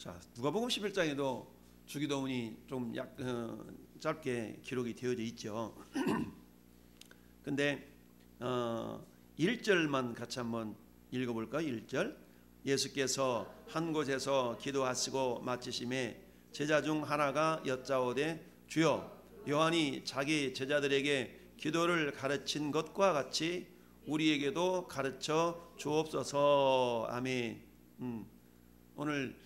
자, 누가복음 11장에도 주기도문이 좀 짧게 기록이 되어져 있죠. 근데 1절만 같이 한번 읽어볼까요? 1절. 예수께서 한 곳에서 기도하시고 마치심에 제자 중 하나가 여짜오되 주여, 요한이 자기 제자들에게 기도를 가르친 것과 같이 우리에게도 가르쳐 주옵소서. 아멘. 오늘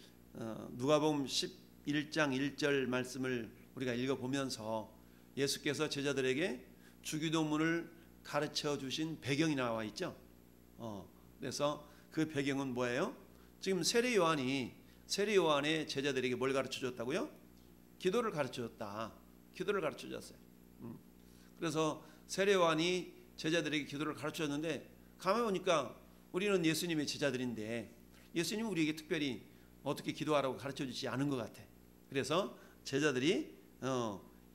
누가복음 11장 1절 말씀을 우리가 읽어보면서 예수께서 제자들에게 주기도문을 가르쳐 주신 배경이 나와 있죠. 그래서 그 배경은 뭐예요? 지금 세례 요한의 제자들에게 뭘 가르쳐 줬다고요? 기도를 가르쳐 줬다. 기도를 가르쳐 줬어요. 그래서 세례 요한이 제자들에게 기도를 가르쳐 줬는데, 가만히 보니까 우리는 예수님의 제자들인데 예수님은 우리에게 특별히 어떻게 기도하라고 가르쳐 주지 않은 것 같아. 그래서 제자들이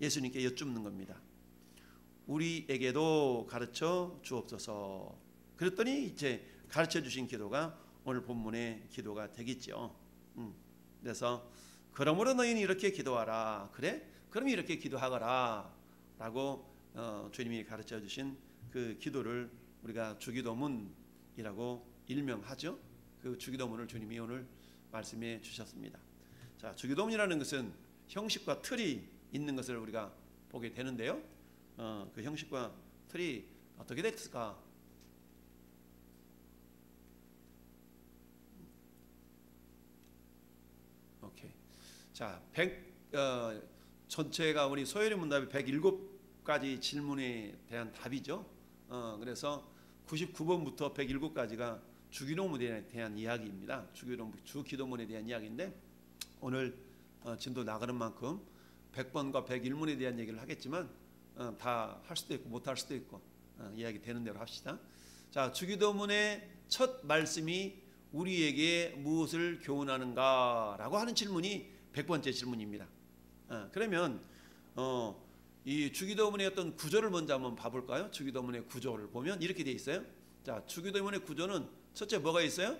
예수님께 여쭙는 겁니다. 우리에게도 가르쳐 주옵소서. 그랬더니 이제 가르쳐 주신 기도가 오늘 본문의 기도가 되겠죠. 그래서 그러므로 너희는 이렇게 기도하라. 그래? 그럼 이렇게 기도하거라 라고 주님이 가르쳐 주신 그 기도를 우리가 주기도문이라고 일명하죠. 그 주기도문을 주님이 오늘 말씀해 주셨습니다. 자, 주기도문이라는 것은 형식과 틀이 있는 것을 우리가 보게 되는데요. 그 형식과 틀이 어떻게 됐을까? 오케이. 자, 전체가 우리 소요리 문답이 107가지 질문에 대한 답이죠. 그래서 99번부터 107가지가 주기도문에 대한 이야기입니다. 주기도문에 대한 이야기인데, 오늘 진도 나가는 만큼 100번과 101문에 대한 얘기를 하겠지만 다 할 수도 있고 못 할 수도 있고 이야기 되는 대로 합시다. 자, 주기도문의 첫 말씀이 우리에게 무엇을 교훈하는가 라고 하는 질문이 100번째 질문입니다. 그러면 이 주기도문의 어떤 구조를 먼저 한번 봐볼까요? 주기도문의 구조를 보면 이렇게 돼 있어요. 자, 주기도문의 구조는 첫째 뭐가 있어요?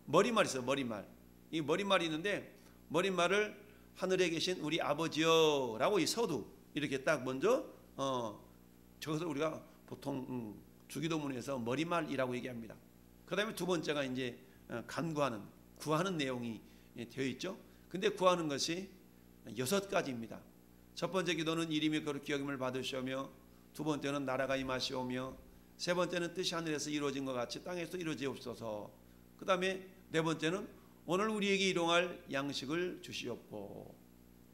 머리말 있어요. 머리말. 이 머리말이 있는데, 머리말을 하늘에 계신 우리 아버지여 라고 이 서두 이렇게 딱 먼저 저것을 우리가 보통 주기도문에서 머리말이라고 얘기합니다. 그 다음에 두 번째가 이제 간구하는, 구하는 내용이 되어 있죠. 근데 구하는 것이 6가지입니다. 첫 번째 기도는 이름이 거룩히 여김을 받으시오며, 두 번째는 나라가 임하시오며, 세 번째는 뜻이 하늘에서 이루어진 것 같이 땅에서 이루어지옵소서. 그 다음에 네 번째는 오늘 우리에게 일용할 양식을 주시옵고,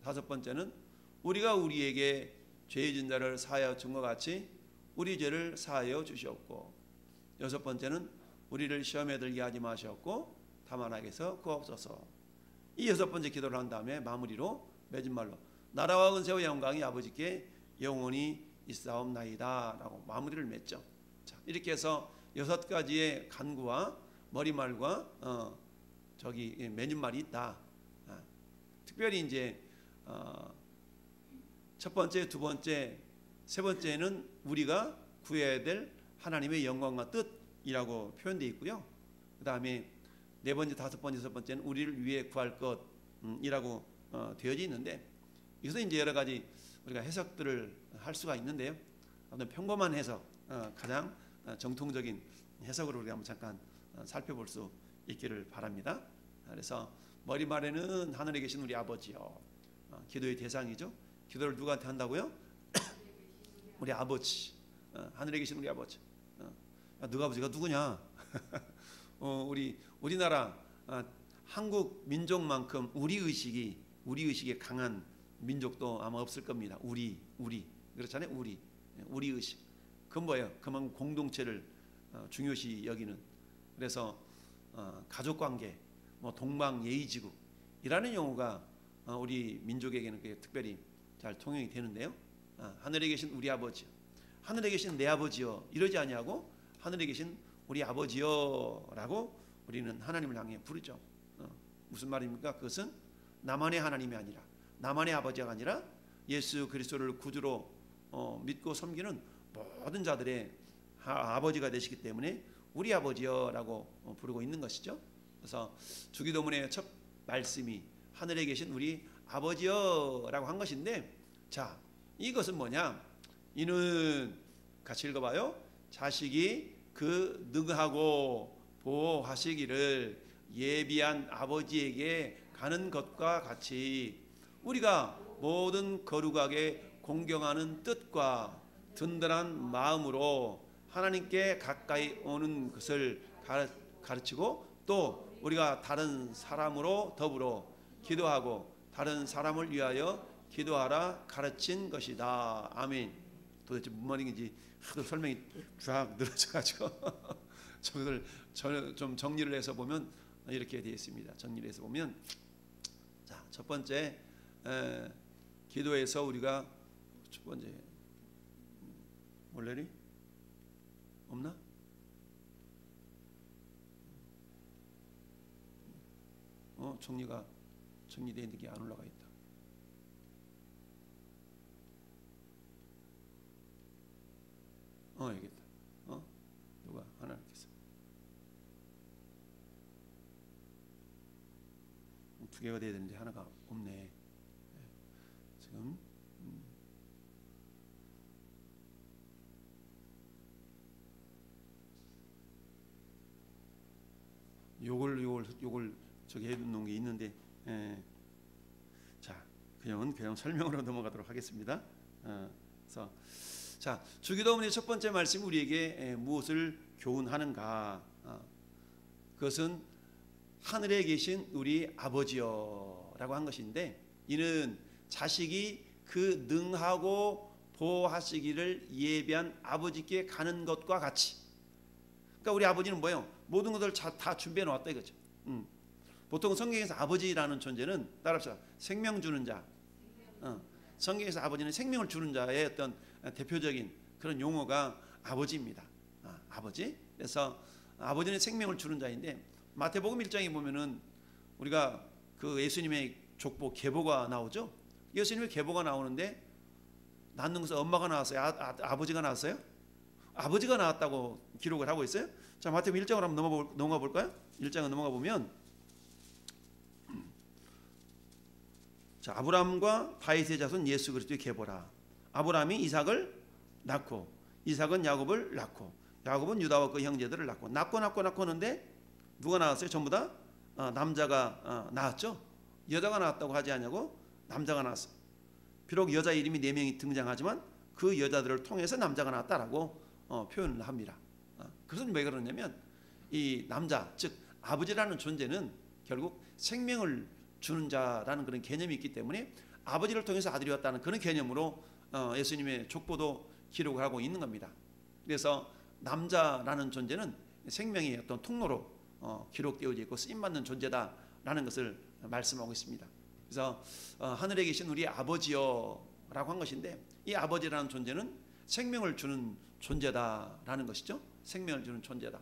다섯 번째는 우리가 우리에게 죄진 자를 사하여 준 것 같이 우리 죄를 사하여 주시옵고, 여섯 번째는 우리를 시험에 들게 하지 마시옵고 다만 악에서 구하옵소서. 이 6번째 기도를 한 다음에 마무리로 맺은 말로 나라와 은혜와 영광이 아버지께 영원히 있사옵나이다 라고 마무리를 맺죠. 자, 이렇게 해서 6가지의 간구와 머리말과 맺은 말이 있다. 특별히 이제 첫 번째, 두 번째, 세 번째는 우리가 구해야 될 하나님의 영광과 뜻이라고 표현되어 있고요. 그 다음에 네 번째, 다섯 번째, 여섯 번째는 우리를 위해 구할 것이라고 되어져 있는데, 이것은 이제 여러 가지 우리가 해석들을 할 수가 있는데요. 어떤 평범한 해석, 가장 정통적인 해석으로 우리가 한번 잠깐 살펴볼 수 있기를 바랍니다. 그래서 머리말에는 하늘에 계신 우리 아버지요, 기도의 대상이죠. 기도를 누구한테 한다고요? 우리 아버지, 하늘에 계신 우리 아버지. 너가 아버지가 누구냐? 우리나라 한국 민족만큼 우리 의식이 강한 민족도 아마 없을 겁니다. 우리 그렇잖아요. 우리 의식. 그건 뭐예요? 그만큼 공동체를 중요시 여기는. 그래서 가족관계, 동방예의지국이라는 용어가 우리 민족에게는 특별히 잘 통용이 되는데요. 하늘에 계신 우리 아버지, 하늘에 계신 내 아버지여 이러지 아니하고 하늘에 계신 우리 아버지여라고 우리는 하나님을 향해 부르죠. 무슨 말입니까? 그것은 나만의 하나님이 아니라, 나만의 아버지가 아니라 예수 그리스도를 구주로 믿고 섬기는 모든 자들의 아버지가 되시기 때문에 우리 아버지여라고 부르고 있는 것이죠. 그래서 주기도문의 첫 말씀이 하늘에 계신 우리 아버지여라고 한 것인데, 자, 이것은 뭐냐? 이는 같이 읽어봐요. 자식이 그 능하고 보호하시기를 예비한 아버지에게 가는 것과 같이 우리가 모든 거룩하게 공경하는 뜻과 든든한 마음으로 하나님께 가까이 오는 것을 가르치고, 또 우리가 다른 사람으로 더불어 기도하고 다른 사람을 위하여 기도하라 가르친 것이다. 아멘. 도대체 무슨 말인지 하도 설명이 쫙 늘어져가지고 저것을 좀 정리를 해서 보면 이렇게 되어 있습니다. 정리를 해서 보면, 자, 첫 번째, 기도에서 우리가 첫 번째 원래니 없나? 정리되어 있는 게 안 올라가 있다. 여기다. 누가 하나 이렇게 두 개가 돼야 되는데 하나가 없네. 지금 요걸 저기 해놓은 게 있는데, 자, 그냥 설명으로 넘어가도록 하겠습니다. 그래서 자, 주기도문의 첫 번째 말씀 우리에게 무엇을 교훈하는가? 그것은 하늘에 계신 우리 아버지여라고 한 것인데, 이는 자식이 그 능하고 보호하시기를 예비한 아버지께 가는 것과 같이. 그러니까 우리 아버지는 뭐예요? 모든 것을 다 준비해 놓았다 이거죠. 보통 성경에서 아버지라는 존재는 따라합시다. 생명 주는 자. 성경에서 아버지는 생명을 주는 자의 어떤 대표적인 그런 용어가 아버지입니다. 아버지. 그래서 아버지는 생명을 주는 자인데, 마태복음 1장에 보면은 우리가 그 예수님의 족보 계보가 나오죠. 예수님의 계보가 나오는데 낳는 것은 엄마가 나왔어요? 아버지가 나왔어요? 아버지가 나왔다고 기록을 하고 있어요. 자, 마태복음 1장으로 한번 넘어가 볼까요? 1장을 넘어가 보면, 자, 아브라함과 다윗의 자손 예수 그리스도의 계보라. 아브라함이 이삭을 낳고, 이삭은 야곱을 낳고, 야곱은 유다와 그 형제들을 낳고 하는데 누가 나왔어요? 전부 다 남자가 나왔죠. 여자가 나왔다고 하지 않냐고? 남자가 나왔어. 비록 여자 이름이 4명이 등장하지만 그 여자들을 통해서 남자가 나왔다라고 표현을 합니다. 그것은 왜 그러냐면, 이 남자, 즉 아버지라는 존재는 결국 생명을 주는 자라는 그런 개념이 있기 때문에 아버지를 통해서 아들이 왔다는 그런 개념으로 예수님의 족보도 기록을 하고 있는 겁니다. 그래서 남자라는 존재는 생명의 어떤 통로로 기록되어져 있고 쓰임받는 존재다라는 것을 말씀하고 있습니다. 그래서 하늘에 계신 우리 아버지여라고 한 것인데, 이 아버지라는 존재는 생명을 주는 존재다라는 것이죠. 생명을 주는 존재다.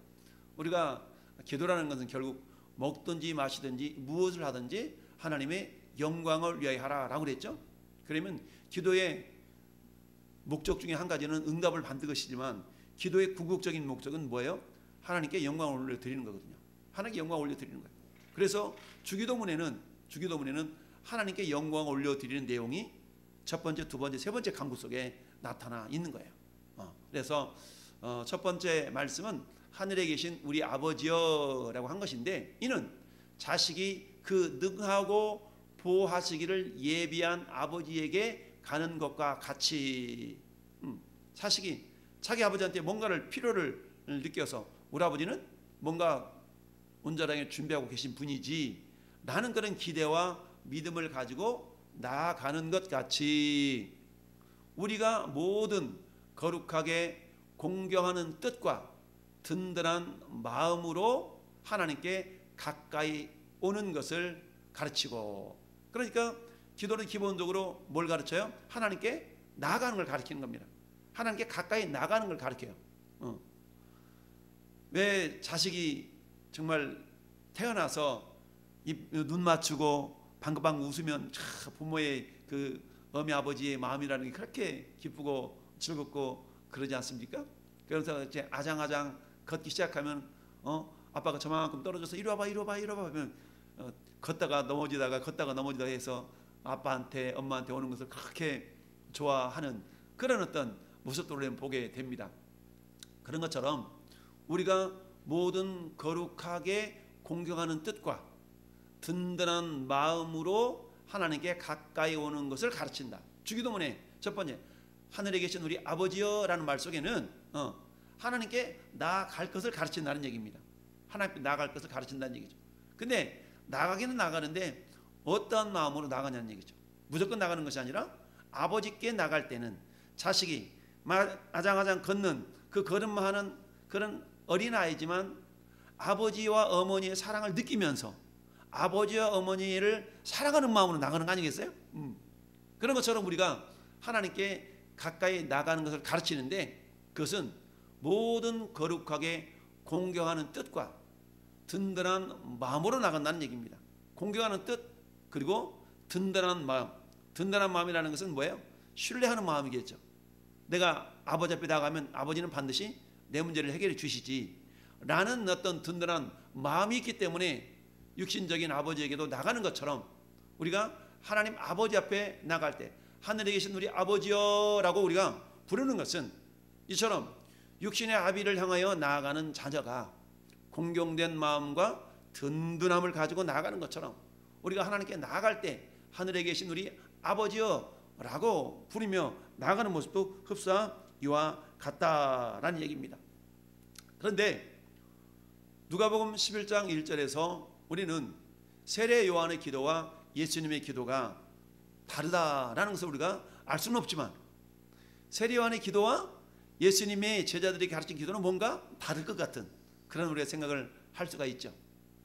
우리가 기도라는 것은 결국 먹든지 마시든지 무엇을 하든지 하나님의 영광을 위하여 하라라고 그랬죠. 그러면 기도의 목적 중에 한 가지는 응답을 받는 것이지만, 기도의 궁극적인 목적은 뭐예요? 하나님께 영광을 올려드리는 거거든요. 하나님께 영광을 올려드리는 거예요. 그래서 주기도문에는 하나님께 영광을 올려드리는 내용이 첫 번째, 두 번째, 세 번째 강구 속에 나타나 있는 거예요. 그래서 첫 번째 말씀은 하늘에 계신 우리 아버지여라고 한 것인데, 이는 자식이 그 능하고 보호하시기를 예비한 아버지에게 가는 것과 같이. 자식이 자기 아버지한테 뭔가를 필요를 느껴서 우리 아버지는 뭔가 온전하게 준비하고 계신 분이지 라는 그런 기대와 믿음을 가지고 나아가는 것 같이, 우리가 모든 거룩하게 공경하는 뜻과 든든한 마음으로 하나님께 가까이 오는 것을 가르치고, 그러니까 기도는 기본적으로 뭘 가르쳐요? 하나님께 나아가는 걸 가르치는 겁니다. 하나님께 가까이 나가는 걸 가르쳐요. 왜 자식이 정말 태어나서 눈 맞추고 방긋방긋 웃으면 부모의 그 어미 아버지의 마음이라는 게 그렇게 기쁘고 즐겁고 그러지 않습니까? 그래서 이제 아장아장 걷기 시작하면 아빠가 저만큼 떨어져서 이리 와봐 하면 걷다가 넘어지다가 해서 아빠한테 엄마한테 오는 것을 그렇게 좋아하는 그런 어떤 모습들을 우리는 보게 됩니다. 그런 것처럼 우리가 모든 거룩하게 공경하는 뜻과 든든한 마음으로 하나님께 가까이 오는 것을 가르친다. 주기도문의 첫 번째, 하늘에 계신 우리 아버지여라는 말 속에는 하나님께 나아갈 것을 가르친다는 얘기입니다. 하나님께 나아갈 것을 가르친다는 얘기죠. 근데 나가기는 나가는데 어떠한 마음으로 나가냐는 얘기죠. 무조건 나가는 것이 아니라 아버지께 나갈 때는 자식이 아장아장 걷는 그 걸음마하는 그런 어린아이지만 아버지와 어머니의 사랑을 느끼면서 아버지와 어머니를 사랑하는 마음으로 나가는 거 아니겠어요? 그런 것처럼 우리가 하나님께 가까이 나가는 것을 가르치는데 그것은 모든 거룩하게 공경하는 뜻과 든든한 마음으로 나간다는 얘기입니다. 공경하는 뜻 그리고 든든한 마음. 든든한 마음이라는 것은 뭐예요? 신뢰하는 마음이겠죠. 내가 아버지 앞에 나가면 아버지는 반드시 내 문제를 해결해 주시지 라는 어떤 든든한 마음이 있기 때문에 육신적인 아버지에게도 나가는 것처럼 우리가 하나님 아버지 앞에 나갈 때 하늘에 계신 우리 아버지여 라고 우리가 부르는 것은 이처럼 육신의 아비를 향하여 나아가는 자녀가 공경된 마음과 든든함을 가지고 나아가는 것처럼 우리가 하나님께 나아갈 때 하늘에 계신 우리 아버지여 라고 부르며 나아가는 모습도 흡사 이와 같다라는 얘기입니다. 그런데 누가복음 11장 1절에서 우리는 세례 요한의 기도와 예수님의 기도가 다르다라는 것을 우리가 알 수는 없지만 세례 요한의 기도와 예수님의 제자들이 가르친 기도는 뭔가 다를 것 같은 그런 우리가 생각을 할 수가 있죠.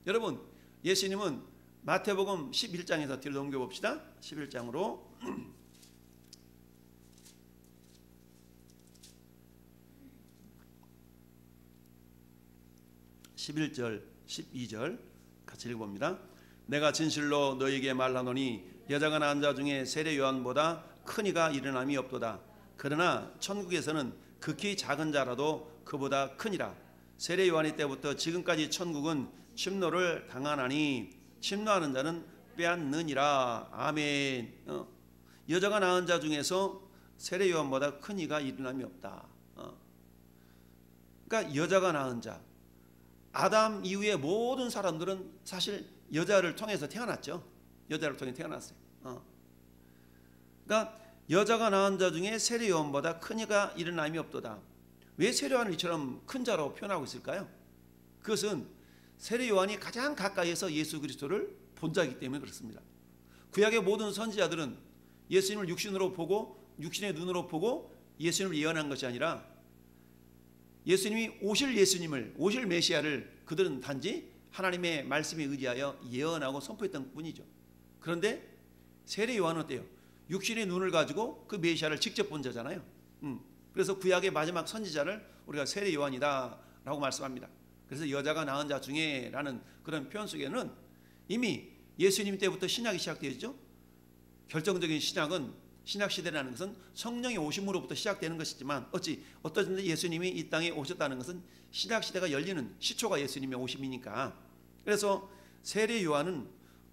여러분 예수님은 마태복음 11장에서 뒤로 넘겨봅시다. 11장으로 11절 12절 같이 읽어봅니다. 내가 진실로 너희에게 말하노니 여자가 낳은 자 중에 세례 요한보다 큰 이가 일어남이 없도다. 그러나 천국에서는 극히 작은 자라도 그보다 크니라. 세례 요한이 때부터 지금까지 천국은 침노를 당하나니 침노하는 자는 빼앗느니라. 아멘. 여자가 낳은 자 중에서 세례 요한보다 큰 이가 일어남이 없다. 그러니까 여자가 낳은 자, 아담 이후의 모든 사람들은 사실 여자를 통해서 태어났죠. 여자를 통해 태어났어요. 그러니까 여자가 낳은 자 중에 세례 요한보다 큰 이가 일어남이 없도다. 왜 세례 요한을 이처럼 큰 자로 표현하고 있을까요? 그것은 세례 요한이 가장 가까이에서 예수 그리스도를 본 자이기 때문에 그렇습니다. 구약의 모든 선지자들은 예수님을 육신으로 보고 육신의 눈으로 보고 예수님을 예언한 것이 아니라 예수님이 오실 메시아를 그들은 단지 하나님의 말씀에 의지하여 예언하고 선포했던 뿐이죠. 그런데 세례 요한은 어때요? 육신의 눈을 가지고 그 메시아를 직접 본 자잖아요. 그래서 구약의 마지막 선지자를 우리가 세례 요한이다 라고 말씀합니다. 그래서 여자가 낳은 자 중에 라는 그런 표현 속에는 이미 예수님 때부터 신약이 시작되었죠. 결정적인 신약 시대라는 것은 성령의 오심으로부터 시작되는 것이지만 어떠든지 예수님이 이 땅에 오셨다는 것은 신약 시대가 열리는 시초가 예수님의 오심이니까. 그래서 세례 요한은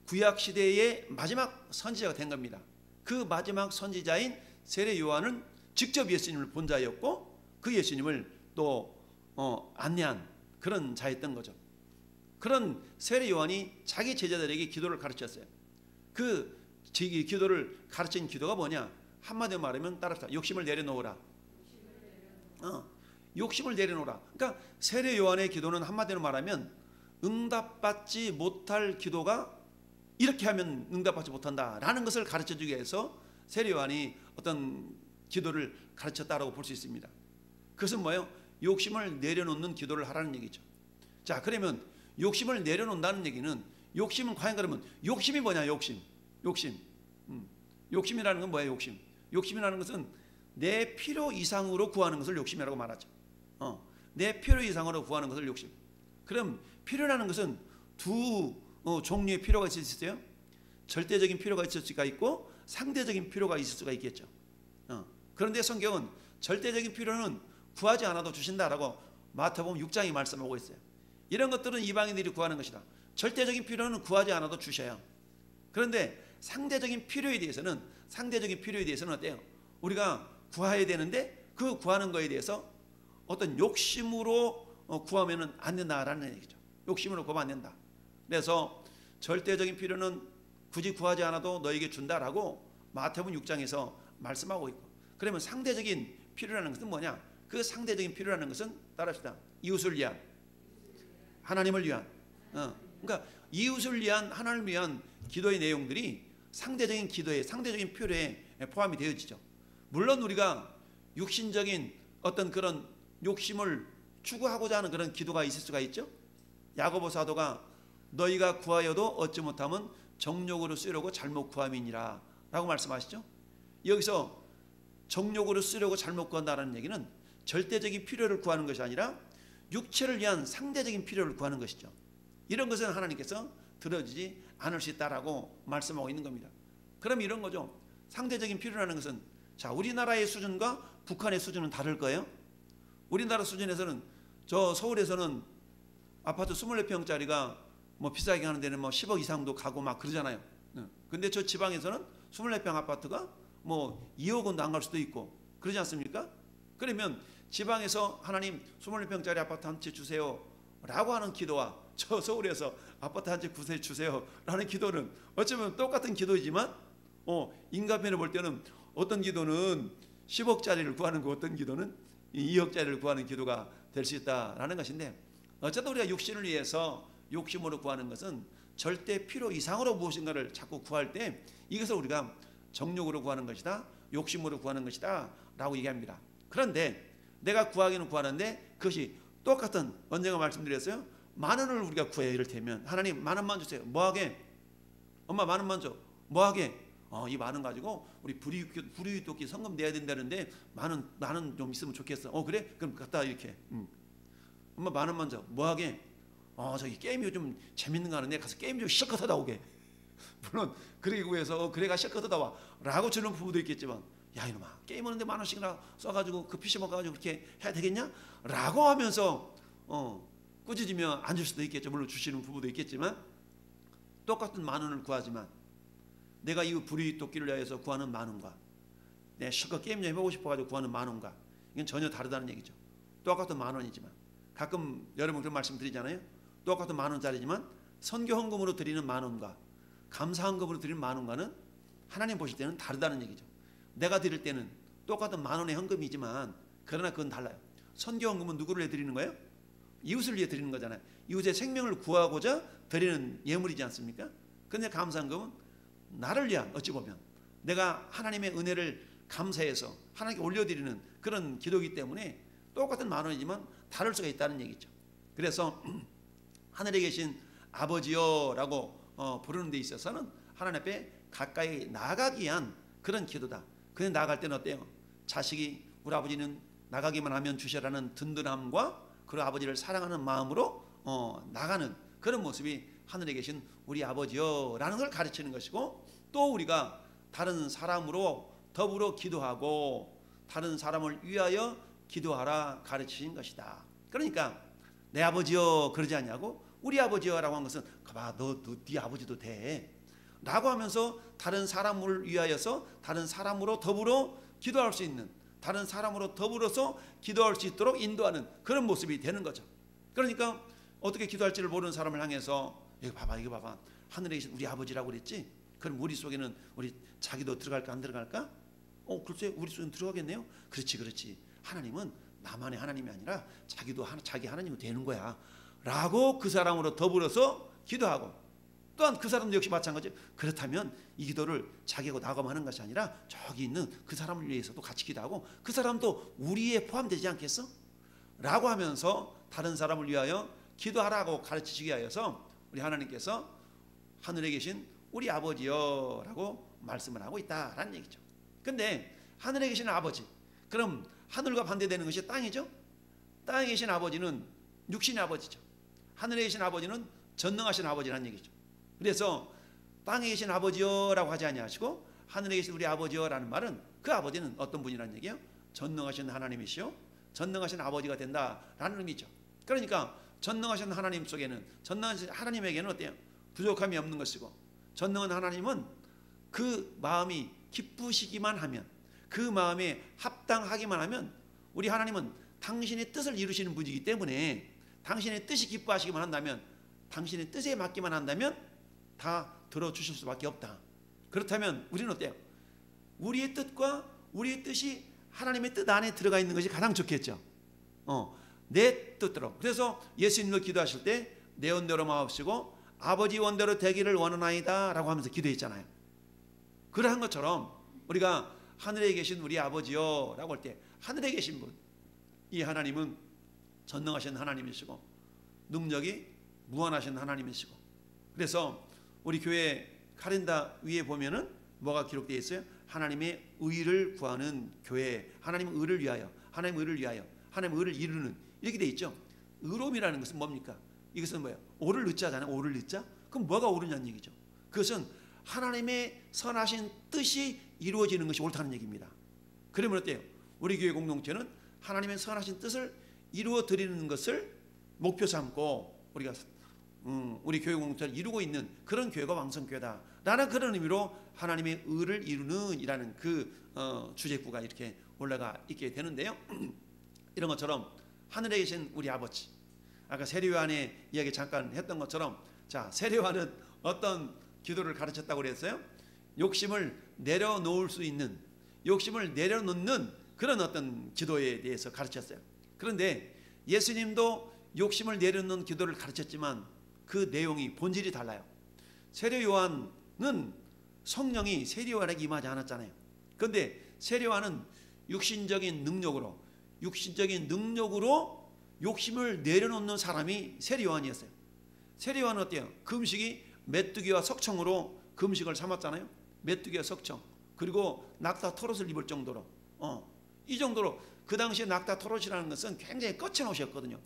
구약 시대의 마지막 선지자가 된 겁니다. 그 마지막 선지자인 세례 요한은 직접 예수님을 본 자였고 그 예수님을 또 안내한 그런 자였던 거죠. 그런 세례 요한이 자기 제자들에게 기도를 가르쳤어요. 그 기도를 가르친 기도가 뭐냐? 한마디로 말하면 따라합시다. 욕심을 내려놓으라. 욕심을 내려놓으라. 그러니까 세례 요한의 기도는 한마디로 말하면 응답받지 못할 기도가 이렇게 하면 응답받지 못한다라는 것을 가르쳐주기 위해서 세례 요한이 어떤 기도를 가르쳤다라고 볼 수 있습니다. 그것은 뭐예요? 욕심을 내려놓는 기도를 하라는 얘기죠. 자, 그러면 욕심을 내려놓는다는 얘기는 욕심은 과연 그러면 욕심이 뭐냐? 욕심이라는 건 뭐예요? 욕심이라는 것은 내 필요 이상으로 구하는 것을 욕심이라고 말하죠. 내 필요 이상으로 구하는 것을 욕심. 그럼 필요라는 것은 두 종류의 필요가 있을 수 있어요. 절대적인 필요가 있을 수가 있고 상대적인 필요가 있을 수가 있겠죠. 그런데 성경은 절대적인 필요는 구하지 않아도 주신다라고 마태복음 6장이 말씀하고 있어요. 이런 것들은 이방인들이 구하는 것이다. 절대적인 필요는 구하지 않아도 주셔요. 그런데 상대적인 필요에 대해서는 어때요? 우리가 구해야 되는데 그 구하는 거에 대해서 어떤 욕심으로 구하면은 안 된다라는 얘기죠. 욕심으로 구하면 안 된다. 그래서 절대적인 필요는 굳이 구하지 않아도 너에게 준다라고 마태복음 6장에서 말씀하고 있고, 그러면 상대적인 필요라는 것은 뭐냐? 그 상대적인 필요라는 것은 따라합시다. 이웃을 위한, 하나님을 위한, 그러니까 이웃을 위한, 하나님을 위한 기도의 내용들이 상대적인 기도에, 상대적인 필요에 포함이 되어지죠. 물론 우리가 육신적인 어떤 그런 욕심을 추구하고자 하는 그런 기도가 있을 수가 있죠. 야고보 사도가 너희가 구하여도 얻지 못하면 정욕으로 쓰려고 잘못 구함이니라 라고 말씀하시죠. 여기서 정욕으로 쓰려고 잘못 구한다는 얘기는 절대적인 필요를 구하는 것이 아니라 육체를 위한 상대적인 필요를 구하는 것이죠. 이런 것은 하나님께서 들어주지 않을 수 있다라고 말씀하고 있는 겁니다. 그럼 이런 거죠. 상대적인 필요라는 것은, 자, 우리나라의 수준과 북한의 수준은 다를 거예요. 우리나라 수준에서는, 저 서울에서는 아파트 24평짜리가 뭐 비싸게 하는 데는 뭐 10억 이상도 가고 막 그러잖아요. 근데 저 지방에서는 24평 아파트가 뭐 2억 원도 안 갈 수도 있고 그러지 않습니까? 그러면 지방에서 하나님 24평짜리 아파트 한 채 주세요 라고 하는 기도와 저 서울에서 아파트 한 채 주세요 라는 기도는 어쩌면 똑같은 기도이지만 인간편에 볼 때는 어떤 기도는 10억짜리를 구하는 거, 어떤 기도는 2억짜리를 구하는 기도가 될 수 있다라는 것인데, 어쨌든 우리가 육신을 위해서 욕심으로 구하는 것은 절대 필요 이상으로 무엇인가를 자꾸 구할 때 이것을 우리가 정욕으로 구하는 것이다, 욕심으로 구하는 것이다 라고 얘기합니다. 그런데 내가 구하기는 구하는데 그것이 똑같은, 언젠가 말씀드렸어요. 10,000원을 우리가 구해요. 이를테면 하나님 10,000원만 주세요. 뭐하게? 엄마 10,000원만 줘. 뭐하게? 이 10,000원 가지고 우리 불이웃돕기 성금 내야 된다는데 10,000원 좀 있으면 좋겠어. 그래? 그럼 갖다 이렇게. 엄마 10,000원만 줘. 뭐하게? 저기 게임이 좀 재밌는 거 하는데 가서 게임 좀 실컷 하다 오게. 물론 그러기 위해서 그래가 실컷 하다 와 라고 주는 부부도 있겠지만, 야 이놈아 게임 하는데 10,000원씩이나 써가지고 그 PC 먹어가지고 그렇게 해야 되겠냐? 라고 하면서 꾸짖으면 안 줄 수도 있겠죠. 물론 주시는 부부도 있겠지만, 똑같은 10,000원을 구하지만 내가 이 불이웃돕기를 위해서 구하는 10,000원과 내 실컷 게임 좀 해보고 싶어가지고 구하는 10,000원과 이건 전혀 다르다는 얘기죠. 똑같은 10,000원이지만, 가끔 여러분 그런 말씀 드리잖아요. 똑같은 10,000원짜리지만 선교 헌금으로 드리는 10,000원과 감사 헌금으로 드리는 10,000원과는 하나님 보실 때는 다르다는 얘기죠. 내가 드릴 때는 똑같은 10,000원의 헌금이지만 그러나 그건 달라요. 선교 헌금은 누구를 위해 드리는 거예요? 이웃을 위해 드리는 거잖아요. 이웃의 생명을 구하고자 드리는 예물이지 않습니까? 그런데 감사 헌금은 나를 위한, 어찌 보면 내가 하나님의 은혜를 감사해서 하나님께 올려드리는 그런 기도이기 때문에 똑같은 10,000원이지만 다를 수가 있다는 얘기죠. 그래서 하늘에 계신 아버지여라고 부르는 데 있어서는 하나님 앞에 가까이 나가기 위한 그런 기도다. 그냥 나갈 때는 어때요? 자식이 우리 아버지는 나가기만 하면 주셔라는 든든함과 그 아버지를 사랑하는 마음으로 나가는 그런 모습이 하늘에 계신 우리 아버지여라는 걸 가르치는 것이고, 또 우리가 다른 사람으로 더불어 기도하고 다른 사람을 위하여 기도하라 가르치신 것이다. 그러니까 내 아버지여 그러지 않냐고, 우리 아버지여라고 한 것은 봐, 네 아버지도 돼 라고 하면서 다른 사람을 위하여서 다른 사람으로 더불어 기도할 수 있는, 다른 사람으로 더불어서 기도할 수 있도록 인도하는 그런 모습이 되는 거죠. 그러니까 어떻게 기도할지를 모르는 사람을 향해서 이거 봐봐 하늘에 계신 우리 아버지라고 그랬지? 그럼 우리 속에는 우리 자기도 들어갈까 안 들어갈까? 글쎄 우리 속에는 들어가겠네요. 그렇지. 하나님은 나만의 하나님이 아니라 자기도 자기 하나님이 되는 거야 라고 그 사람으로 더불어서 기도하고, 또한 그 사람도 역시 마찬가지. 그렇다면 이 기도를 자기하고 나가만 하는 것이 아니라 저기 있는 그 사람을 위해서도 같이 기도하고 그 사람도 우리에 포함되지 않겠어? 라고 하면서 다른 사람을 위하여 기도하라고 가르치시기 위하여서 우리 하나님께서 하늘에 계신 우리 아버지여라고 말씀을 하고 있다라는 얘기죠. 근데 하늘에 계신 아버지, 그럼 하늘과 반대되는 것이 땅이죠. 땅에 계신 아버지는 육신의 아버지죠. 하늘에 계신 아버지는 전능하신 아버지라는 얘기죠. 그래서 땅에 계신 아버지여라고 하지 아니하시고 하늘에 계신 우리 아버지여라는 말은 그 아버지는 어떤 분이라는 얘기예요? 전능하신 하나님이시요 전능하신 아버지가 된다라는 의미죠. 그러니까 전능하신 하나님 속에는, 전능하신 하나님에게는 어때요? 부족함이 없는 것이고, 전능한 하나님은 그 마음이 기쁘시기만 하면, 그 마음에 합당하기만 하면, 우리 하나님은 당신의 뜻을 이루시는 분이기 때문에 당신의 뜻이 기뻐하시기만 한다면, 당신의 뜻에 맞기만 한다면 다 들어주실 수밖에 없다. 그렇다면 우리는 어때요? 우리의 뜻과 우리의 뜻이 하나님의 뜻 안에 들어가 있는 것이 가장 좋겠죠. 내 뜻대로. 그래서 예수님도 기도하실 때 내 원대로 마옵시고 아버지 원대로 되기를 원하나이다 라고 하면서 기도했잖아요. 그러한 것처럼 우리가 하늘에 계신 우리 아버지요 라고 할 때, 하늘에 계신 분, 이 하나님은 전능하신 하나님이시고 능력이 무한하신 하나님이시고, 그래서 우리 교회 카렌다 위에 보면은 뭐가 기록되어 있어요? 하나님의 의를 구하는 교회, 하나님의 의를 위하여, 하나님의 의를 위하여, 하나님의 의를 이루는, 이렇게 되어 있죠. 의로움이라는 것은 뭡니까? 이것은 뭐예요? 오를 늦자잖아요. 오를 늦자? 그럼 뭐가 옳으냐는 얘기죠. 그것은 하나님의 선하신 뜻이 이루어지는 것이 옳다는 얘기입니다. 그러면 어때요? 우리 교회 공동체는 하나님의 선하신 뜻을 이루어 드리는 것을 목표 삼고 우리가 우리 교회 공동체를 이루고 있는 그런 교회가 왕성교회다라는 그런 의미로 하나님의 의를 이루는 이라는 그 주제구가 이렇게 올라가 있게 되는데요. 이런 것처럼 하늘에 계신 우리 아버지, 아까 세례요한의 이야기 잠깐 했던 것처럼, 자, 세례요한은 어떤 기도를 가르쳤다고 그랬어요? 욕심을 내려놓을 수 있는, 욕심을 내려놓는 그런 어떤 기도에 대해서 가르쳤어요. 그런데 예수님도 욕심을 내려놓는 기도를 가르쳤지만 그 내용이 본질이 달라요. 세례요한은 성령이 세례요한에게 임하지 않았잖아요. 그런데 세례요한은 육신적인 능력으로 욕심을 내려놓는 사람이 세례요한이었어요. 세례요한은 어때요? 금식이 메뚜기와 석청으로 금식을 삼았잖아요. 메뚜기와 석청, 그리고 낙타 털옷을 입을 정도로, 이 정도로 그 당시에 낙타 털옷이라는 것은 굉장히 거친 옷이었거든요.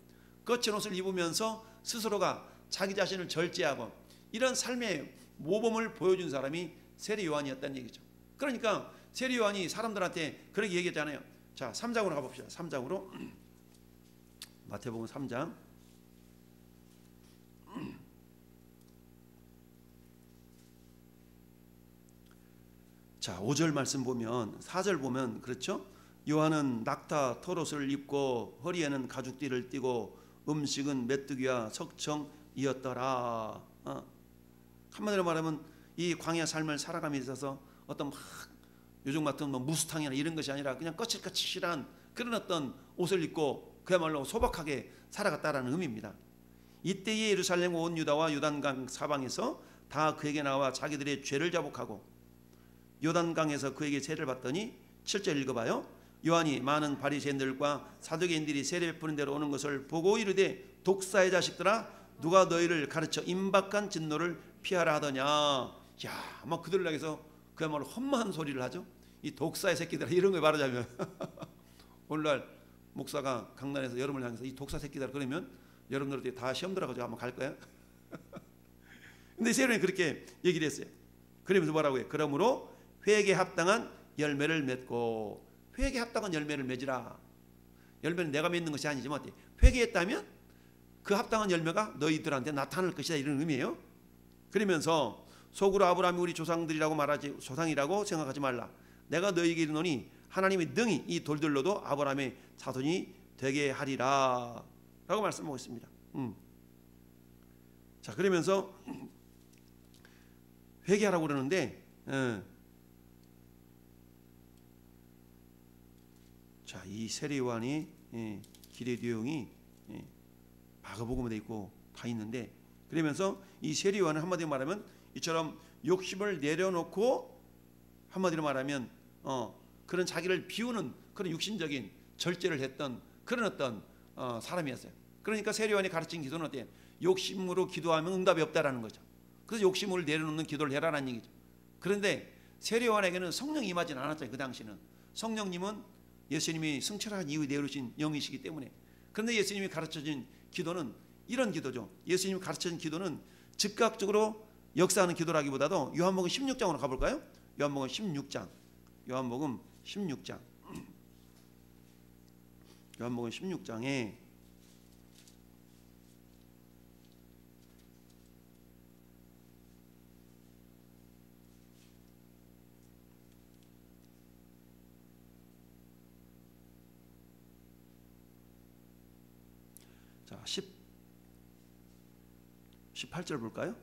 거친 옷을 입으면서 스스로가 자기 자신을 절제하고 이런 삶의 모범을 보여준 사람이 세례요한이었다는 얘기죠. 그러니까 세례요한이 사람들한테 그렇게 얘기했잖아요. 자, 3장으로 가봅시다. 3장으로 마태복음 3장. 자, 5절 말씀 보면, 4절 보면 그렇죠? 요한은 낙타 털옷을 입고 허리에는 가죽띠를 띠고 음식은 메뚜기와 석청이었더라. 한마디로 말하면 이 광야 삶을 살아감에 있어서 어떤 막 요즘 같은 뭐 무스탕이나 이런 것이 아니라 그냥 거칠거칠한 그런 어떤 옷을 입고 그야말로 소박하게 살아갔다라는 의미입니다. 이때에 예루살렘 온 유다와 요단강 사방에서 다 그에게 나와 자기들의 죄를 자복하고 요단강에서 그에게 세례를 받더니 7절 읽어봐요. 요한이 많은 바리새인들과 사두개인들이 세례 베푸는 데로 오는 것을 보고 이르되 독사의 자식들아 누가 너희를 가르쳐 임박한 진노를 피하라 하더냐. 야, 막 그들을 향해서 그야말로 험한 소리를 하죠. 이 독사의 새끼들아, 이런 거 말하자면 오늘날 목사가 강단에서 여러분을 향해서 이 독사 새끼들아 그러면 여러분들한테 다 시험 들어가지고 한번 갈 거야. 근데 세례는 그렇게 얘기를 했어요. 그러면서 뭐라고 해요? 그러므로 회개에 합당한 열매를 맺고, 회개에 합당한 열매를 맺으라. 열매는 내가 맺는 것이 아니지만 회개했다면 그 합당한 열매가 너희들한테 나타날 것이다, 이런 의미예요. 그러면서 속으로 아브라함이 우리 조상들이라고 말하지, 조상이라고 생각하지 말라. 내가 너희에게 이르노니 하나님이 능히 이 돌들로도 아브라함의 자손이 되게 하리라 라고 말씀하고 있습니다. 자, 그러면서 회개하라고 그러는데, 자, 이 세례요한이 기대 내용이 마가복음에 있고 다 있는데, 그러면서 이 세례요한은 한마디로 말하면 이처럼 욕심을 내려놓고, 한마디로 말하면 그런 자기를 비우는 그런 육신적인 절제를 했던 그런 어떤 사람이었어요. 그러니까 세례요한이 가르친 기도는 어때요? 욕심으로 기도하면 응답이 없다라는 거죠. 그래서 욕심을 내려놓는 기도를 해라라는 얘기죠. 그런데 세례요한에게는 성령이 임하지는 않았잖아요. 그 당시는 성령님은 예수님이 승천한 이후에 내려오신 영이시기 때문에. 그런데 예수님이 가르쳐준 기도는 이런 기도죠. 예수님이 가르쳐준 기도는 즉각적으로 역사하는 기도라기보다도 요한복음 16장으로 가볼까요? 요한복음 16장. 요한복음 16장. 요한복음 16장에 자, 18절 볼까요?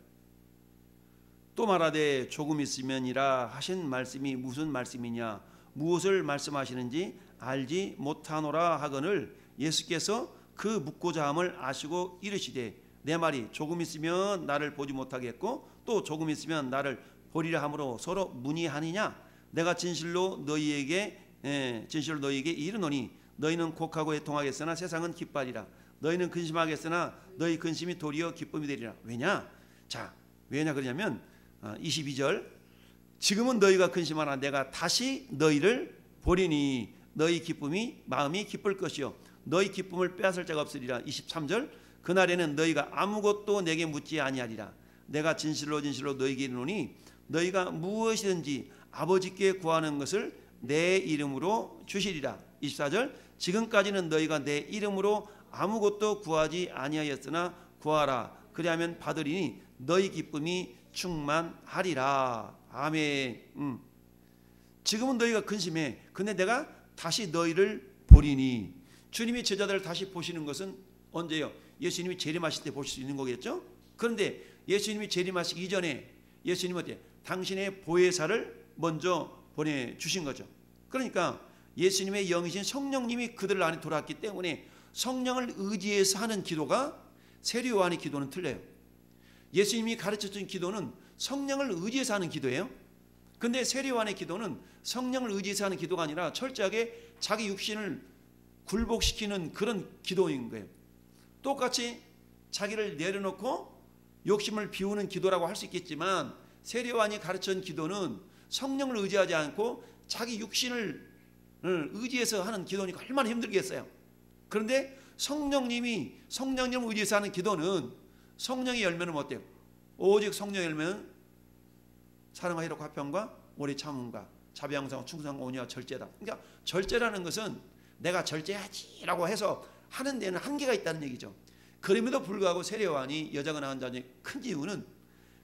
또 말하되 조금 있으면이라 하신 말씀이 무슨 말씀이냐 무엇을 말씀하시는지 알지 못하노라 하거늘 예수께서 그 묻고자 함을 아시고 이르시되 내 말이 조금 있으면 나를 보지 못하겠고 또 조금 있으면 나를 보리라 함으로 서로 문의하느냐 내가 진실로 너희에게 이르노니 너희는 곡하고 애통하겠으나 세상은 기뻐하리라 너희는 근심하겠으나 너희 근심이 도리어 기쁨이 되리라. 왜냐? 자, 왜냐 그러냐면 22절 지금은 너희가 근심하나 내가 다시 너희를 보리니 너희 기쁨이 마음이 기쁠 것이요 너희 기쁨을 빼앗을 자가 없으리라. 23절 그날에는 너희가 아무것도 내게 묻지 아니하리라. 내가 진실로 너희에게 이르노니 너희가 무엇이든지 아버지께 구하는 것을 내 이름으로 주시리라. 24절 지금까지는 너희가 내 이름으로 아무것도 구하지 아니하였으나 구하라 그리하면 받으리니 너희 기쁨이 충만하리라. 아멘. 지금은 너희가 근심해. 근데 내가 다시 너희를 보리니 주님이 제자들을 다시 보시는 것은 언제요? 예수님이 재림하실 때 보실 수 있는 거겠죠? 그런데 예수님이 재림하시기 이전에 예수님은 어때요? 당신의 보혜사를 먼저 보내주신 거죠. 그러니까 예수님의 영이신 성령님이 그들 안에 돌아왔기 때문에 성령을 의지해서 하는 기도가 세례 요한의 기도는 틀려요. 예수님이 가르쳐준 기도는 성령을 의지해서 하는 기도예요. 근데 세례 요한의 기도는 성령을 의지해서 하는 기도가 아니라 철저하게 자기 육신을 굴복시키는 그런 기도인 거예요. 똑같이 자기를 내려놓고 욕심을 비우는 기도라고 할 수 있겠지만 세례 요한이 가르쳐준 기도는 성령을 의지하지 않고 자기 육신을 의지해서 하는 기도니까 얼마나 힘들겠어요. 그런데 성령님을 의지해서 하는 기도는 성령의 열매는 어때요? 오직 성령의 열매는 사랑과 희락과 화평과 오래 참음과 자비양성과 충성과 온유와 절제다. 그러니까 절제라는 것은 내가 절제하지라고 해서 하는 데는 한계가 있다는 얘기죠. 그럼에도 불구하고 세례 요한이 여자가 낳은 자의 큰 이유는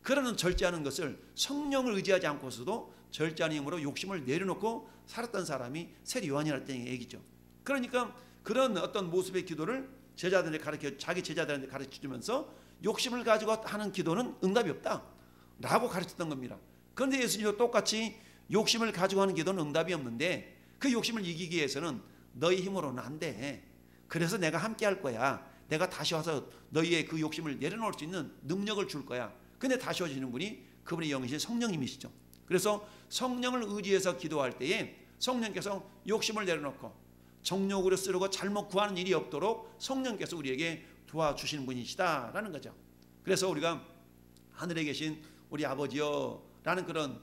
그러는 절제하는 것을 성령을 의지하지 않고서도 절제하는 힘으로 욕심을 내려놓고 살았던 사람이 세례 요한이라는 얘기죠. 그러니까 그런 어떤 모습의 기도를 자기 제자들한테 가르쳐주면서 욕심을 가지고 하는 기도는 응답이 없다라고 가르쳤던 겁니다. 그런데 예수님도 똑같이 욕심을 가지고 하는 기도는 응답이 없는데 그 욕심을 이기기 위해서는 너희 힘으로는 안 돼. 그래서 내가 함께 할 거야. 내가 다시 와서 너희의 그 욕심을 내려놓을 수 있는 능력을 줄 거야. 근데 다시 오시는 분이 그분의 영이신 성령님이시죠. 그래서 성령을 의지해서 기도할 때에 성령께서 욕심을 내려놓고 정욕으로 쓰려고 잘못 구하는 일이 없도록 성령께서 우리에게 도와주시는 분이시다라는 거죠. 그래서 우리가 하늘에 계신 우리 아버지여라는 그런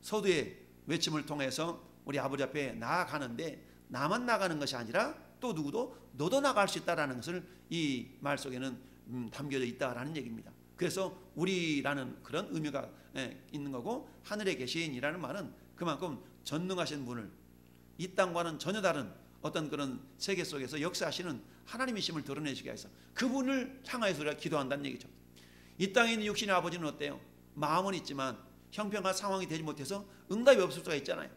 서두의 외침을 통해서 우리 아버지 앞에 나아가는데 나만 나가는 것이 아니라 또 누구도 너도 나갈 수 있다라는 것을 이 말 속에는 담겨져 있다라는 얘기입니다. 그래서 우리라는 그런 의미가 있는 거고 하늘에 계신이라는 말은 그만큼 전능하신 분을 이 땅과는 전혀 다른 어떤 그런 세계 속에서 역사하시는 하나님이심을 드러내시기 위해서 그분을 향하여서 우리가 기도한다는 얘기죠. 이 땅에 있는 육신의 아버지는 어때요? 마음은 있지만 형편과 상황이 되지 못해서 응답이 없을 수가 있잖아요.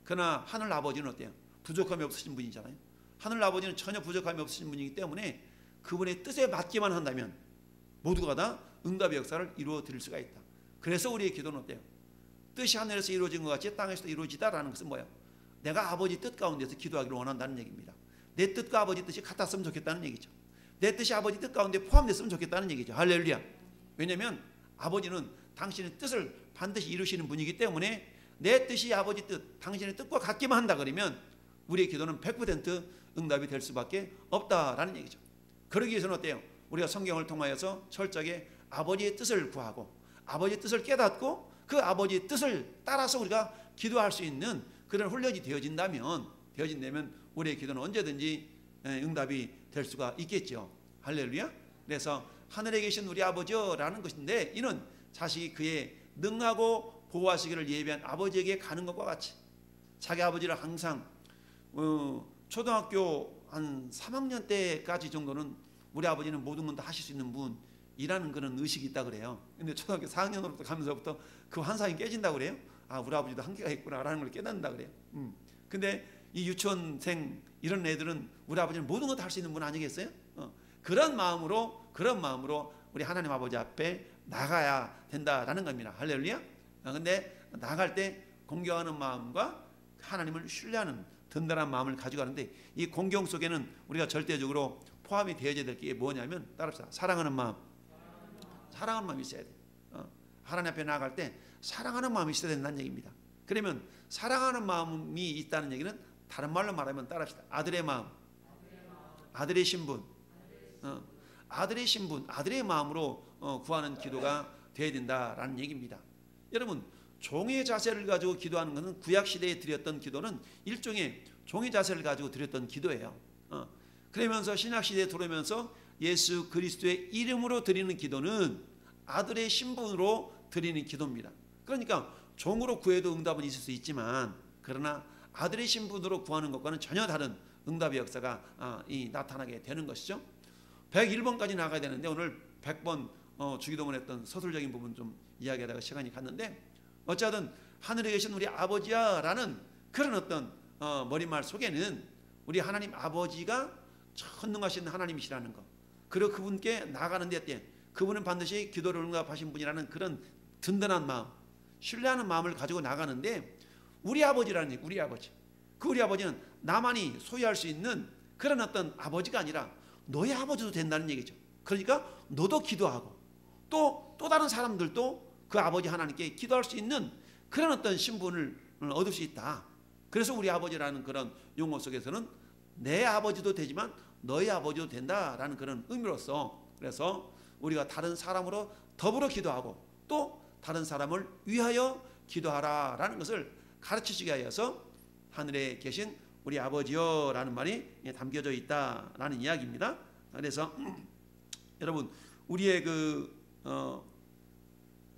그러나 하늘 아버지는 어때요? 부족함이 없으신 분이잖아요. 하늘 아버지는 전혀 부족함이 없으신 분이기 때문에 그분의 뜻에 맞기만 한다면 모두가 다 응답의 역사를 이루어 드릴 수가 있다. 그래서 우리의 기도는 어때요? 뜻이 하늘에서 이루어진 것 같이 땅에서도 이루어지다라는 것은 뭐예요? 내가 아버지 뜻 가운데서 기도하기를 원한다는 얘기입니다. 내 뜻과 아버지 뜻이 같았으면 좋겠다는 얘기죠. 내 뜻이 아버지 뜻 가운데 포함됐으면 좋겠다는 얘기죠. 할렐루야. 왜냐하면 아버지는 당신의 뜻을 반드시 이루시는 분이기 때문에 내 뜻이 아버지 뜻, 당신의 뜻과 같기만 한다 그러면 우리의 기도는 100% 응답이 될 수밖에 없다라는 얘기죠. 그러기 위해서는 어때요? 우리가 성경을 통하여서 철저하게 아버지의 뜻을 구하고 아버지의 뜻을 깨닫고 그 아버지의 뜻을 따라서 우리가 기도할 수 있는 그런 훈련이 되어진다면 우리의 기도는 언제든지 응답이 될 수가 있겠죠. 할렐루야. 그래서 하늘에 계신 우리 아버지라는 것인데 이는 자식이 그의 능하고 보호하시기를 예비한 아버지에게 가는 것과 같이 자기 아버지를 항상 초등학교 한 3학년 때까지 정도는 우리 아버지는 모든 건 다 하실 수 있는 분이라는 그런 의식이 있다 그래요. 근데 초등학교 4학년으로 가면서부터 그 환상이 깨진다고 그래요. 아, 우리 아버지도 한계가 있구나라는 걸 깨닫는다 그래요. 근데 이 유치원생 이런 애들은 우리 아버지는 모든 것 다 할 수 있는 분 아니겠어요? 그런 마음으로 우리 하나님 아버지 앞에 나가야 된다라는 겁니다. 할렐루야. 근데 나갈 때 공경하는 마음과 하나님을 신뢰하는 든든한 마음을 가져가는데, 이 공경 속에는 우리가 절대적으로 포함이 되어야 될 게 뭐냐면, 따라합시다. 사랑하는 마음이 있어야 돼. 하나님 앞에 나아갈 때 사랑하는 마음이 있어야 된다는 얘기입니다. 그러면 사랑하는 마음이 있다는 얘기는 다른 말로 말하면, 따라합시다. 아들의 마음, 아들의 신분, 아들의 신분, 아들의 마음으로 구하는 기도가 되어야 된다라는 얘기입니다. 여러분, 종의 자세를 가지고 기도하는 것은 구약시대에 드렸던 기도는 일종의 종의 자세를 가지고 드렸던 기도예요. 그러면서 신약시대에 들어오면서 예수 그리스도의 이름으로 드리는 기도는 아들의 신분으로 드리는 기도입니다. 그러니까 종으로 구해도 응답은 있을 수 있지만, 그러나 아들의 신분으로 구하는 것과는 전혀 다른 응답의 역사가 나타나게 되는 것이죠. 101번까지 나가야 되는데 오늘 100번 주기도문 했던 서술적인 부분 좀 이야기하다가 시간이 갔는데, 어쨌든 하늘에 계신 우리 아버지야 라는 그런 어떤 머릿말 속에는 우리 하나님 아버지가 전능하신 하나님이시라는 것, 그리고 그분께 나가는 데 그분은 반드시 기도를 응답하신 분이라는 그런 든든한 마음, 신뢰하는 마음을 가지고 나가는데, 우리 아버지라는 얘기, 우리 아버지, 그 우리 아버지는 나만이 소유할 수 있는 그런 어떤 아버지가 아니라 너의 아버지도 된다는 얘기죠. 그러니까 너도 기도하고 또 다른 사람들도 그 아버지 하나님께 기도할 수 있는 그런 어떤 신분을 얻을 수 있다. 그래서 우리 아버지라는 그런 용어 속에서는 내 아버지도 되지만 너의 아버지도 된다라는 그런 의미로서, 그래서 우리가 다른 사람으로 더불어 기도하고 또 다른 사람을 위하여 기도하라라는 것을 가르치시기 위하여서 하늘에 계신 우리 아버지여 라는 말이 담겨져 있다라는 이야기입니다. 그래서 여러분, 우리의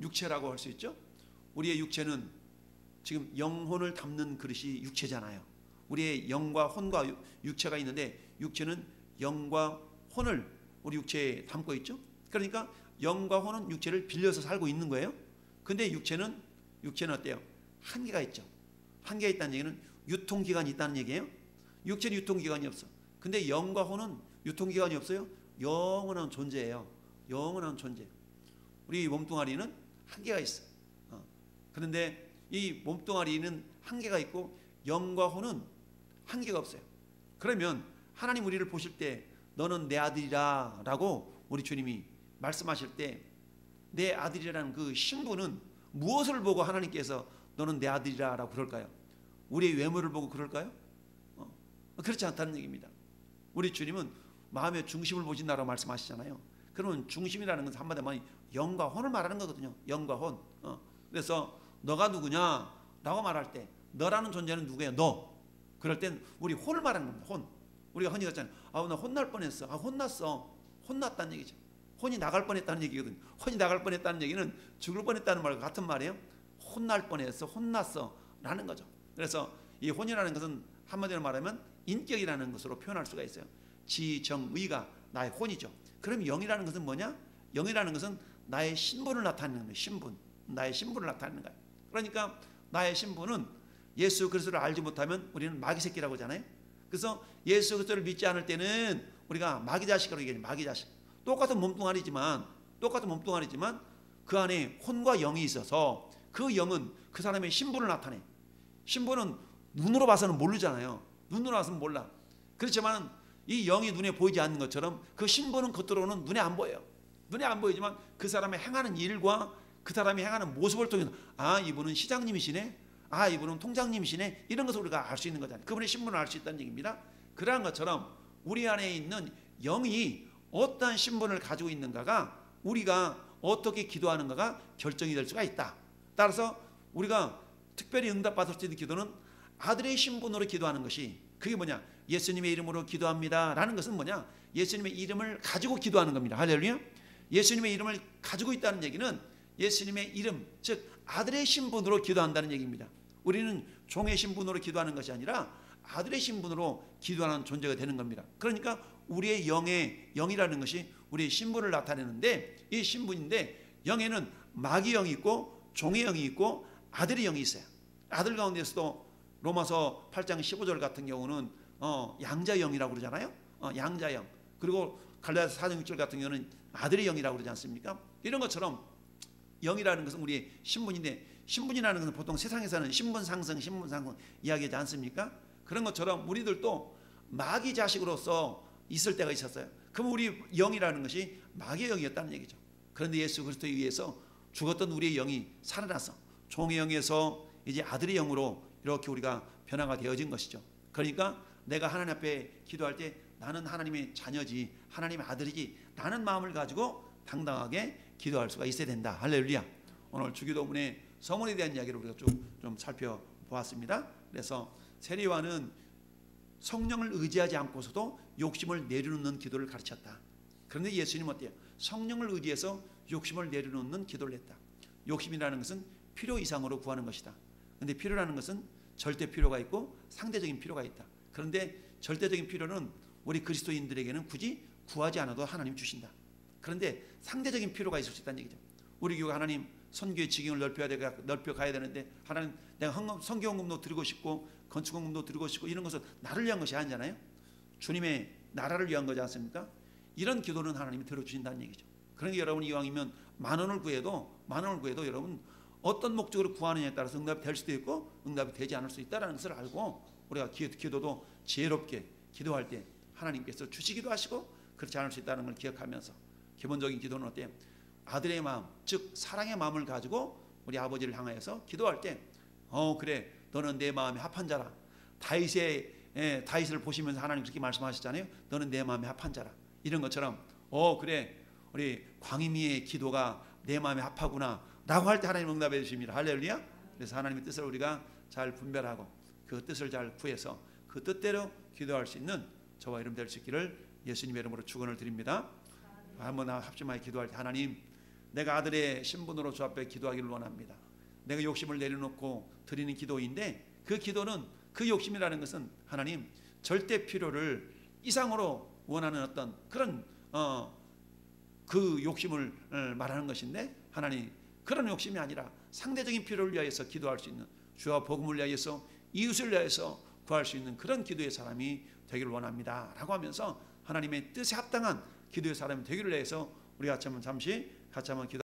육체라고 할 수 있죠. 우리의 육체는 지금 영혼을 담는 그릇이 육체잖아요. 우리의 영과 혼과 육체가 있는데, 육체는 영과 혼을 우리 육체에 담고 있죠. 그러니까 영과 혼은 육체를 빌려서 살고 있는 거예요. 근데 육체는 어때요? 한계가 있죠. 한계가 있다는 얘기는 유통기간이 있다는 얘기예요. 육체는 유통기간이 없어. 근데 영과 혼은 유통기간이 없어요. 영원한 존재예요. 영원한 존재. 우리 몸뚱아리는 한계가 있어. 그런데 이 몸뚱아리는 한계가 있고 영과 혼은 한계가 없어요. 그러면 하나님 우리를 보실 때 너는 내 아들이라 라고 우리 주님이 말씀하실 때, 내 아들이라는 그 신분은 무엇을 보고 하나님께서 너는 내 아들이라 라고 그럴까요? 우리의 외모를 보고 그럴까요? 그렇지 않다는 얘기입니다. 우리 주님은 마음의 중심을 보신다라고 말씀하시잖아요. 그러면 중심이라는 것은 한마디로 말하면 영과 혼을 말하는 거거든요. 영과 혼. 그래서 너가 누구냐 라고 말할 때 너라는 존재는 누구예요? 너. 그럴 땐 우리 혼을 말하는 겁니다. 혼. 우리가 흔히 그랬잖아요. 나 혼날 뻔했어. 혼났어. 혼났다는 얘기죠. 혼이 나갈 뻔했다는 얘기거든요. 혼이 나갈 뻔했다는 얘기는 죽을 뻔했다는 말과 같은 말이에요. 혼날 뻔했어. 혼났어 라는 거죠. 그래서 이 혼이라는 것은 한마디로 말하면 인격이라는 것으로 표현할 수가 있어요. 지정의가 나의 혼이죠. 그럼 영이라는 것은 뭐냐? 영이라는 것은 나의 신분을 나타내는 거예요. 신분. 나의 신분을 나타내는 거예요. 그러니까 나의 신분은 예수 그리스도를 알지 못하면 우리는 마귀 새끼라고 하잖아요. 그래서 예수 그리스도를 믿지 않을 때는 우리가 마귀 자식이라고 얘기해요. 마귀 자식. 똑같은 몸뚱아리지만 그 안에 혼과 영이 있어서 그 영은 그 사람의 신분을 나타내. 신분은 눈으로 봐서는 모르잖아요. 눈으로 봐서는 몰라. 그렇지만 이 영이 눈에 보이지 않는 것처럼 그 신분은 겉으로는 눈에 안 보여요. 눈에 안 보이지만 그 사람의 행하는 일과 그 사람이 행하는 모습을 통해서 이분은 시장님이시네, 이분은 통장님이시네, 이런 것을 우리가 알 수 있는 거잖아요. 그분의 신분을 알 수 있다는 얘기입니다. 그러한 것처럼 우리 안에 있는 영이 어떠한 신분을 가지고 있는가가 우리가 어떻게 기도하는가가 결정이 될 수가 있다. 따라서 우리가 특별히 응답받을 수 있는 기도는 아들의 신분으로 기도하는 것이, 그게 뭐냐? 예수님의 이름으로 기도합니다 라는 것은 뭐냐? 예수님의 이름을 가지고 기도하는 겁니다. 할렐루야. 예수님의 이름을 가지고 있다는 얘기는 예수님의 이름, 즉 아들의 신분으로 기도한다는 얘기입니다. 우리는 종의 신분으로 기도하는 것이 아니라 아들의 신분으로 기도하는 존재가 되는 겁니다. 그러니까 우리의 영이라는 것이 우리의 신분을 나타내는데, 이 신분인데 영에는 마귀 영이 있고 종의 영이 있고 아들의 영이 있어요. 아들 가운데서도 로마서 8장 15절 같은 경우는 양자의 영이라고 그러잖아요. 양자의 영. 그리고 갈라디아서 4장 6절 같은 경우는 아들의 영이라고 그러지 않습니까? 이런 것처럼 영이라는 것은 우리의 신분인데, 신분이라는 것은 보통 세상에서는 신분 상승 이야기하지 않습니까? 그런 것처럼 우리들도 마귀 자식으로서 있을 때가 있었어요. 그럼 우리 영이라는 것이 마귀의 영이었다는 얘기죠. 그런데 예수 그리스도에 의해서 죽었던 우리의 영이 살아나서 종의 영에서 이제 아들의 영으로 이렇게 우리가 변화가 되어진 것이죠. 그러니까 내가 하나님 앞에 기도할 때 나는 하나님의 자녀지, 하나님의 아들이지, 라는 마음을 가지고 당당하게 기도할 수가 있어야 된다. 할렐루야. 오늘 주기도문의 서문에 대한 이야기를 우리가 좀 살펴보았습니다. 그래서 세례요한은 성령을 의지하지 않고서도 욕심을 내려놓는 기도를 가르쳤다. 그런데 예수님은 어때요? 성령을 의지해서 욕심을 내려놓는 기도를 했다. 욕심이라는 것은 필요 이상으로 구하는 것이다. 그런데 필요라는 것은 절대 필요가 있고 상대적인 필요가 있다. 그런데 절대적인 필요는 우리 그리스도인들에게는 굳이 구하지 않아도 하나님 주신다. 그런데 상대적인 필요가 있을 수 있다는 얘기죠. 우리 교회가 하나님 선교의 지경을 넓혀가야 되는데, 하나님 내가 선교헌금도 드리고 싶고 건축헌금도 드리고 싶고, 이런 것은 나를 위한 것이 아니잖아요. 주님의 나라를 위한 거지 않습니까? 이런 기도는 하나님이 들어주신다는 얘기죠. 그러니까 여러분이 이왕이면 만 원을 구해도 여러분 어떤 목적으로 구하느냐에 따라서 응답이 될 수도 있고 응답이 되지 않을 수 있다는 것을 알고, 우리가 기도도 지혜롭게 기도할 때 하나님께서 주시기도 하시고 그렇지 않을 수 있다는 걸 기억하면서, 기본적인 기도는 어때요? 아들의 마음, 즉 사랑의 마음을 가지고 우리 아버지를 향하여서 기도할 때, 그래, 너는 내 마음에 합한 자라. 다윗을 보시면서 하나님 그렇게 말씀하셨잖아요. 너는 내 마음에 합한 자라. 이런 것처럼 그래, 우리 광희미의 기도가 내 마음에 합하구나 라고 할 때 하나님 응답해 주십니다. 할렐루야. 그래서 하나님의 뜻을 우리가 잘 분별하고 그 뜻을 잘 구해서 그 뜻대로 기도할 수 있는 저와 여러분 될 수 있기를 예수님의 이름으로 축원을 드립니다. 한번 합심하여 기도할 때, 하나님, 내가 아들의 신분으로 주 앞에 기도하기를 원합니다. 내가 욕심을 내려놓고 드리는 기도인데, 그 기도는, 그 욕심이라는 것은 하나님 절대 필요를 이상으로 원하는 어떤 그런 그 욕심을 말하는 것인데, 하나님 그런 욕심이 아니라 상대적인 필요를 위하여서 기도할 수 있는, 주와 복음을 위하여서 이웃을 위하여서 구할 수 있는 그런 기도의 사람이 되기를 원합니다 라고 하면서 하나님의 뜻에 합당한 기도의 사람이 되기를 위해서 우리가 잠시 같이 한번 기도